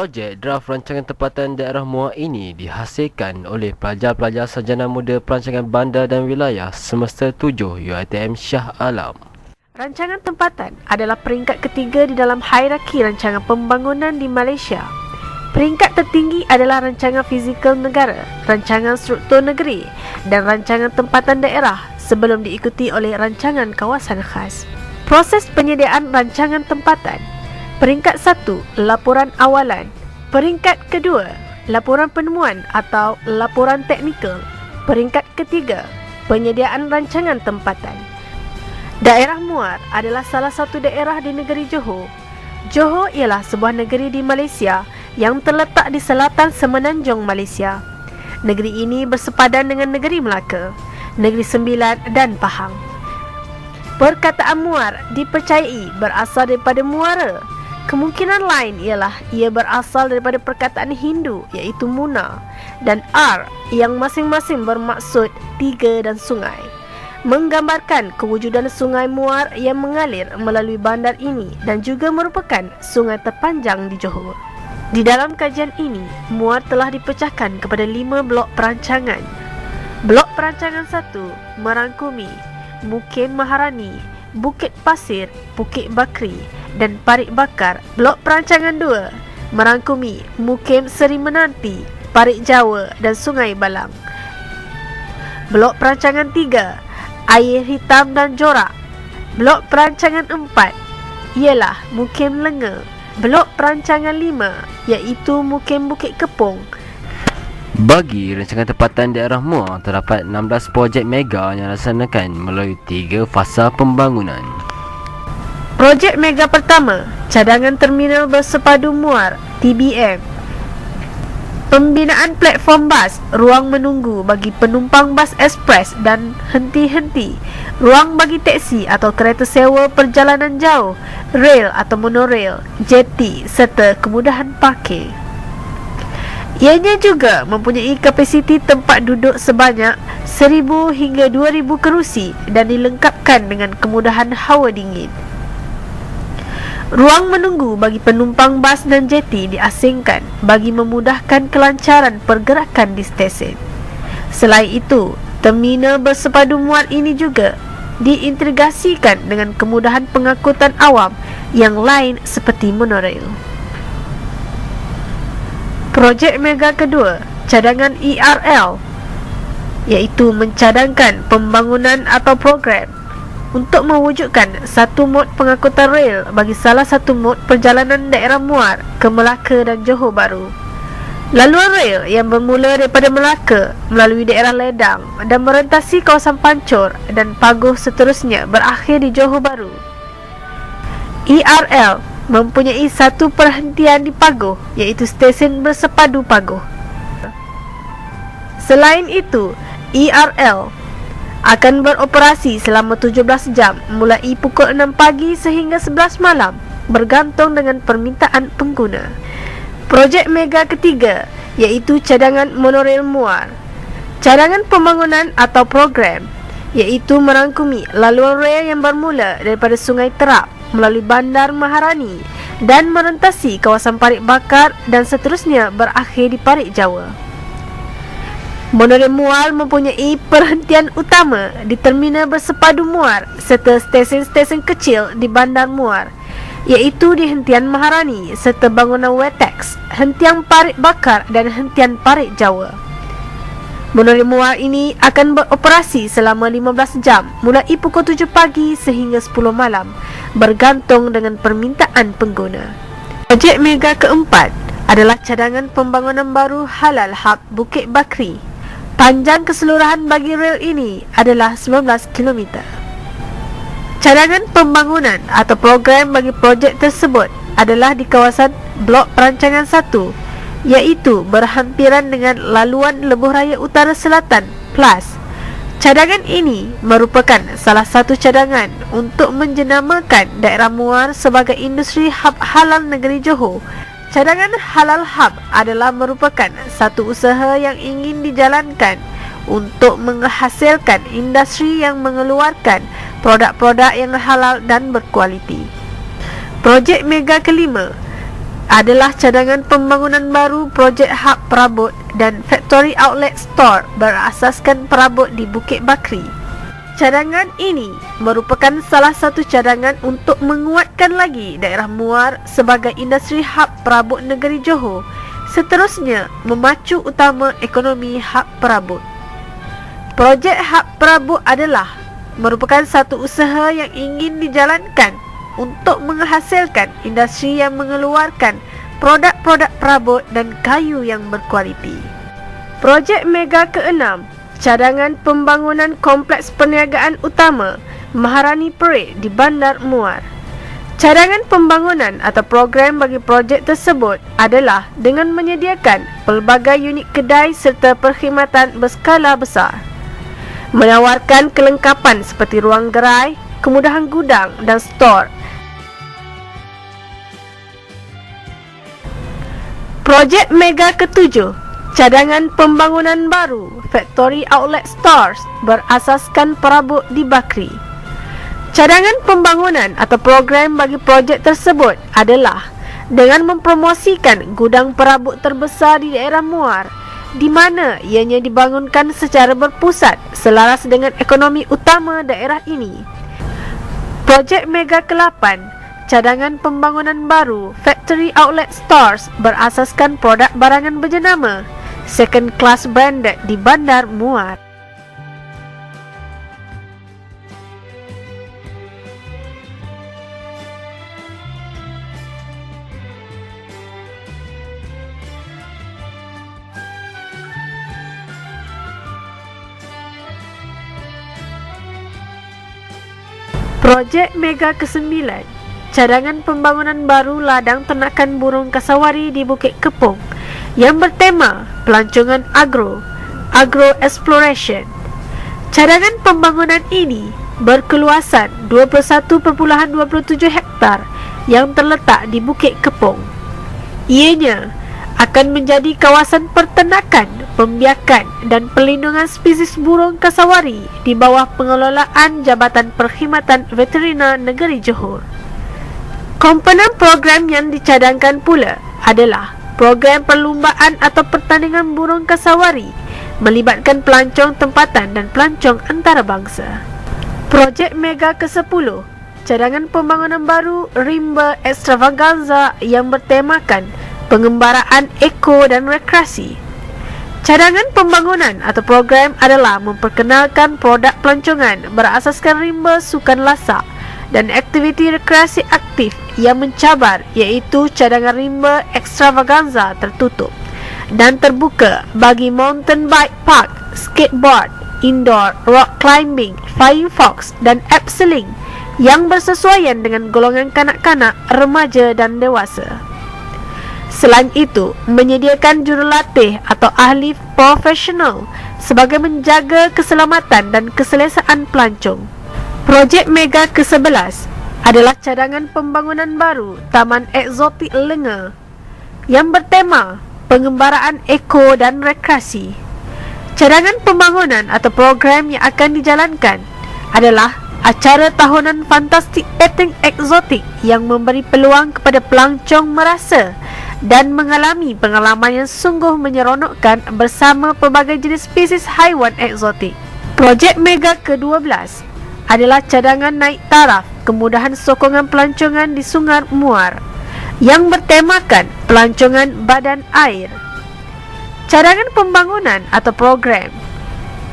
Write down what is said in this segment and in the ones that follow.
Projek draft rancangan tempatan daerah Muar ini dihasilkan oleh pelajar-pelajar Sarjana Muda Perancangan Bandar dan Wilayah Semester 7 UiTM Shah Alam. Rancangan tempatan adalah peringkat ketiga di dalam hierarki rancangan pembangunan di Malaysia. Peringkat tertinggi adalah rancangan fizikal negara, rancangan struktur negeri dan rancangan tempatan daerah sebelum diikuti oleh rancangan kawasan khas. Proses penyediaan rancangan tempatan. Peringkat 1, laporan awalan. Peringkat kedua, laporan penemuan atau laporan teknikal. Peringkat ketiga, penyediaan rancangan tempatan. Daerah Muar adalah salah satu daerah di negeri Johor. Johor ialah sebuah negeri di Malaysia yang terletak di selatan semenanjung Malaysia. Negeri ini bersepadan dengan negeri Melaka, Negeri Sembilan dan Pahang. Perkataan Muar dipercayai berasal daripada muara. Kemungkinan lain ialah ia berasal daripada perkataan Hindu iaitu Muna dan Ar yang masing-masing bermaksud tiga dan sungai, menggambarkan kewujudan sungai Muar yang mengalir melalui bandar ini dan juga merupakan sungai terpanjang di Johor. Di dalam kajian ini, Muar telah dipecahkan kepada 5 blok perancangan. Blok perancangan 1 merangkumi Mukim Maharani, Bukit Pasir, Bukit Bakri dan Parit Bakar. Blok perancangan 2 merangkumi Mukim Seri Menanti, Parit Jawa dan Sungai Balang. Blok perancangan 3 Air Hitam dan Jorak. Blok perancangan 4 ialah Mukim Lenga. Blok perancangan 5 iaitu Mukim Bukit Kepong. Bagi rancangan tempatan daerah Muar, terdapat 16 projek mega yang dilaksanakan melalui 3 fasa pembangunan. Projek mega pertama, cadangan terminal bersepadu Muar (TBM). Pembinaan platform bas, ruang menunggu bagi penumpang bas ekspres dan henti-henti, ruang bagi teksi atau kereta sewa perjalanan jauh, rel atau monorail, jeti serta kemudahan parkir. Ianya juga mempunyai kapasiti tempat duduk sebanyak 1,000 hingga 2,000 kerusi dan dilengkapkan dengan kemudahan hawa dingin. Ruang menunggu bagi penumpang bas dan jeti diasingkan bagi memudahkan kelancaran pergerakan di stesen. Selain itu, terminal bersepadu Muar ini juga diintegrasikan dengan kemudahan pengangkutan awam yang lain seperti monorail. Projek mega kedua, cadangan ERL, iaitu mencadangkan pembangunan atau program untuk mewujudkan satu mod pengangkutan rel bagi salah satu mod perjalanan daerah Muar ke Melaka dan Johor Bahru. Laluan rel yang bermula daripada Melaka melalui daerah Ledang dan merentasi kawasan Pancor dan Paguh seterusnya berakhir di Johor Bahru. ERL mempunyai satu perhentian di Paguh iaitu stesen bersepadu Paguh. Selain itu, ERL akan beroperasi selama 17 jam mulai pukul 6 pagi sehingga 11 malam bergantung dengan permintaan pengguna. Projek mega ketiga iaitu cadangan monorail Muar. Cadangan pembangunan atau program iaitu merangkumi laluan rel yang bermula daripada Sungai Terap melalui Bandar Maharani dan merentasi kawasan Parit Bakar dan seterusnya berakhir di Parit Jawa. Monorail Muar mempunyai perhentian utama di terminal bersepadu Muar serta stesen-stesen kecil di Bandar Muar iaitu di Hentian Maharani serta bangunan Wetex, Hentian Parit Bakar dan Hentian Parit Jawa. Monorail Muar ini akan beroperasi selama 15 jam mulai pukul 7 pagi sehingga 10 malam bergantung dengan permintaan pengguna. Projek mega keempat adalah cadangan pembangunan baru Halal Hub Bukit Bakri. Panjang keseluruhan bagi rel ini adalah 19 km. Cadangan pembangunan atau program bagi projek tersebut adalah di kawasan blok perancangan 1 iaitu berhampiran dengan laluan Lebuh Raya Utara Selatan Plus. Cadangan ini merupakan salah satu cadangan untuk menjenamakan daerah Muar sebagai industri hub halal negeri Johor. Cadangan Halal Hub adalah merupakan satu usaha yang ingin dijalankan untuk menghasilkan industri yang mengeluarkan produk-produk yang halal dan berkualiti. Projek mega kelima adalah cadangan pembangunan baru projek hub perabot dan factory outlet store berasaskan perabot di Bukit Bakri. Cadangan ini merupakan salah satu cadangan untuk menguatkan lagi daerah Muar sebagai industri hub perabot negeri Johor, seterusnya memacu utama ekonomi hub perabot. Projek hub perabot adalah merupakan satu usaha yang ingin dijalankan untuk menghasilkan industri yang mengeluarkan produk-produk perabot dan kayu yang berkualiti. Projek Mega ke-6, cadangan pembangunan kompleks perniagaan utama Maharani Parade di Bandar Muar. Cadangan pembangunan atau program bagi projek tersebut adalah dengan menyediakan pelbagai unit kedai serta perkhidmatan berskala besar, menawarkan kelengkapan seperti ruang gerai, kemudahan gudang dan stor. Projek Mega ke-7, cadangan pembangunan baru Factory Outlet Stores berasaskan perabot di Bakri. Cadangan pembangunan atau program bagi projek tersebut adalah dengan mempromosikan gudang perabot terbesar di daerah Muar, di mana ianya dibangunkan secara berpusat selaras dengan ekonomi utama daerah ini. Projek Mega ke-8, cadangan pembangunan baru Factory Outlet Stores berasaskan produk barangan berjenama Second Class Branded di Bandar Muar. Projek Mega ke-9, cadangan pembangunan baru ladang ternakan burung kasawari di Bukit Kepong yang bertema pelancongan agro exploration. Cadangan pembangunan ini berkeluasan 21.27 hektar yang terletak di Bukit Kepong. Ianya akan menjadi kawasan pertanakan, pembiakan dan perlindungan spesies burung kasawari di bawah pengelolaan Jabatan Perkhidmatan Veteriner Negeri Johor. Komponen program yang dicadangkan pula adalah program perlumbaan atau pertandingan burung kasawari melibatkan pelancong tempatan dan pelancong antarabangsa. Projek Mega ke-10, cadangan pembangunan baru Rimba Extravaganza yang bertemakan pengembaraan eko dan rekreasi. Cadangan pembangunan atau program adalah memperkenalkan produk pelancongan berasaskan rimba sukan lasak dan aktiviti rekreasi aktif yang mencabar, iaitu cadangan rimba extravaganza tertutup dan terbuka bagi mountain bike park, skateboard, indoor, rock climbing, flying fox dan abseiling yang bersesuaian dengan golongan kanak-kanak, remaja dan dewasa. Selain itu, menyediakan jurulatih atau ahli profesional sebagai menjaga keselamatan dan keselesaan pelancong. Projek Mega ke-11 adalah cadangan pembangunan baru Taman Eksotik Lenga yang bertema pengembaraan eko dan rekreasi. Cadangan pembangunan atau program yang akan dijalankan adalah acara tahunan fantastik petting eksotik yang memberi peluang kepada pelancong merasa dan mengalami pengalaman yang sungguh menyeronokkan bersama pelbagai jenis spesies haiwan eksotik. Projek Mega ke-12 adalah cadangan naik taraf kemudahan sokongan pelancongan di Sungai Muar yang bertemakan pelancongan badan air. Cadangan pembangunan atau program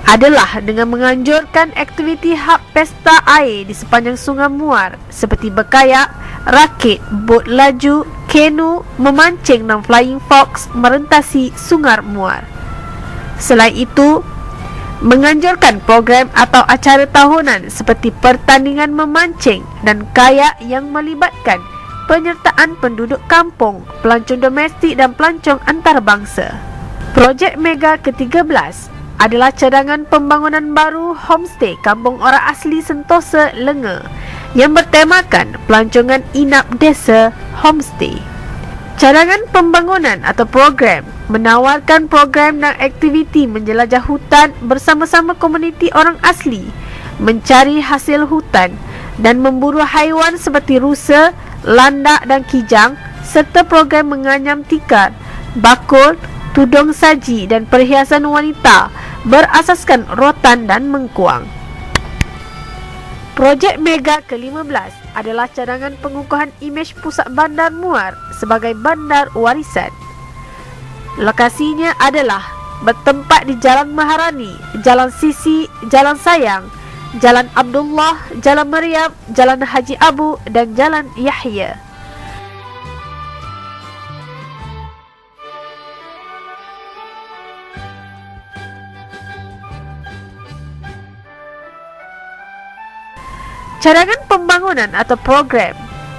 adalah dengan menganjurkan aktiviti hub pesta air di sepanjang Sungai Muar seperti berkayak, rakit, bot laju, kenu, memancing dan flying fox merentasi Sungai Muar. Selain itu, menganjurkan program atau acara tahunan seperti pertandingan memancing dan kayak yang melibatkan penyertaan penduduk kampung, pelancong domestik dan pelancong antarabangsa. Projek Mega ke-13 adalah cadangan pembangunan baru homestay kampung orang asli Sentosa Lenga yang bertemakan pelancongan inap desa homestay. Cadangan pembangunan atau program menawarkan program dan aktiviti menjelajah hutan bersama-sama komuniti orang asli, mencari hasil hutan dan memburu haiwan seperti rusa, landak dan kijang serta program menganyam tikar, bakul, tudung saji dan perhiasan wanita berasaskan rotan dan mengkuang. Projek Mega ke-15 adalah cadangan pengukuhan imej pusat Bandar Muar sebagai bandar warisan. Lokasinya adalah bertempat di Jalan Maharani, Jalan Sisi, Jalan Sayang, Jalan Abdullah, Jalan Maryam, Jalan Haji Abu dan Jalan Yahya. Cadangan pembangunan atau program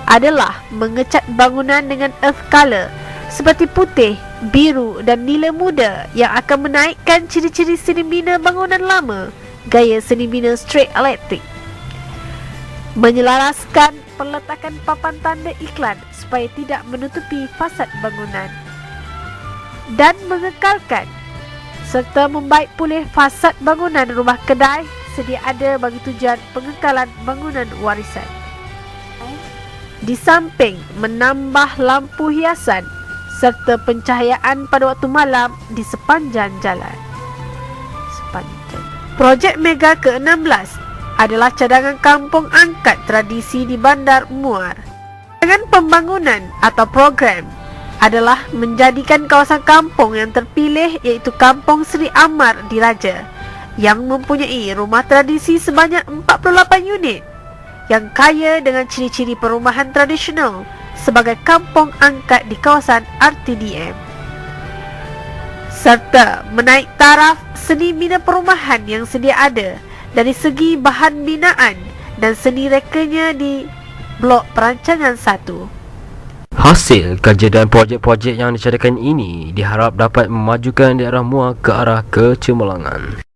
adalah mengecat bangunan dengan earth color seperti putih, biru dan nila muda yang akan menaikkan ciri-ciri seni bina bangunan lama gaya seni bina straight elektrik. Menyelaraskan peletakan papan tanda iklan supaya tidak menutupi fasad bangunan. Dan mengekalkan serta membaik pulih fasad bangunan rumah kedai sedia ada bagi tujuan pengekalan bangunan warisan. Di samping menambah lampu hiasan serta pencahayaan pada waktu malam di sepanjang jalan. Projek Mega ke-16 adalah cadangan kampung angkat tradisi di Bandar Muar. Cadangan pembangunan atau program adalah menjadikan kawasan kampung yang terpilih iaitu Kampung Seri Amar Diraja yang mempunyai rumah tradisi sebanyak 48 unit yang kaya dengan ciri-ciri perumahan tradisional sebagai kampung angkat di kawasan RTDM, serta menaik taraf seni bina perumahan yang sedia ada dari segi bahan binaan dan seni rekanya di Blok Perancangan 1. Hasil kerja dan projek-projek yang dicadangkan ini diharap dapat memajukan daerah Muar ke arah kecemerlangan.